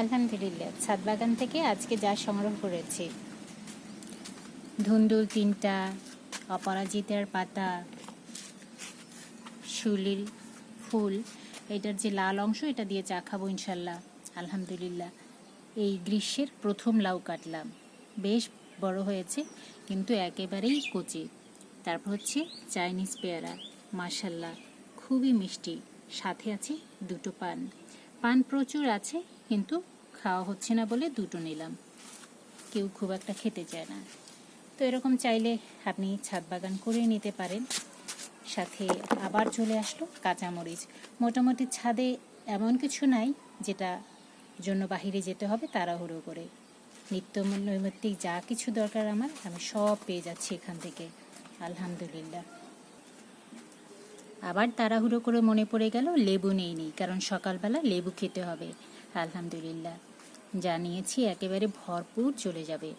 আলহামদুলিল্লাহ, ছাদ বাগান থেকে আজকে যা সংগ্রহ করেছি, ধুন্দুল 3টা, অপরাজিতার পাতা, শিউলির ফুল, এটার যে লাল অংশ এটা দিয়ে চা খাবো ইনশাল্লাহ। আলহামদুলিল্লাহ, এই গ্রীষ্মের প্রথম লাউ কাটলাম, বেশ বড় হয়েছে কিন্তু একেবারেই কচি। তারপর হচ্ছে চাইনিজ পেয়ারা, মাশাল্লাহ খুবই মিষ্টি, সাথে আছে 2টো পান। পান প্রচুর আছে কিন্তু খাওয়া হচ্ছে না বলে 2টো নিলাম, কেউ খুব একটা খেতে চায় না। তো এরকম চাইলে আপনি ছাদ বাগান করে নিতে পারেন। সাথে আবার চলে আসলো কাঁচামরিচ। মোটামুটি ছাদে এমন কিছু নাই যেটা জন্য বাহিরে যেতে হবে তাড়াহুড়ো করে। নিত্য নৈমিত্তিক যা কিছু দরকার আমার, আমি সব পেয়ে যাচ্ছি এখান থেকে, আলহামদুলিল্লাহ। আবার তাড়াহুড়ো করে মনে পড়ে গেল লেবু নেই, কারণ সকালবেলা লেবু খেতে হবে। আলহামদুলিল্লাহ, যা নিয়েছি একেবারে ভরপুর চলে যাবে।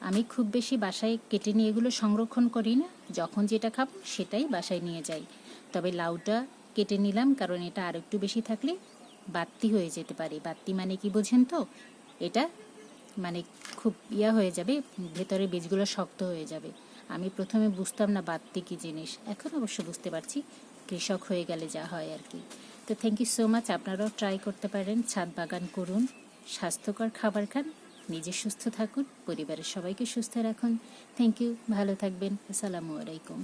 আমি খুব বেশি বাসায় কেটে নিয়ে এগুলো সংরক্ষণ করি না, যখন যেটা খাবো সেটাই বাসায় নিয়ে যাই। তবে লাউটা কেটে নিলাম কারণ এটা আর একটু বেশি থাকলে বাত্তি হয়ে যেতে পারে। বাত্তি মানে কি বোঝেন তো? এটা মানে খুব হয়ে যাবে, ভেতরে বীজগুলো শক্ত হয়ে যাবে। আমি প্রথমে বুঝতাম না বাত্তি কী জিনিস, এখন অবশ্য বুঝতে পারছি, কৃষক হয়ে গেলে যা হয় আর কি। তো থ্যাংক ইউ সো মাচ, আপনারাও ট্রাই করতে পারেন, ছাদ বাগান করুন, স্বাস্থ্যকর খাবার খান, নিজে সুস্থ থাকুন, পরিবারের সবাইকে সুস্থ রাখুন। থ্যাংক ইউ, ভালো থাকবেন। আসসালামু আলাইকুম।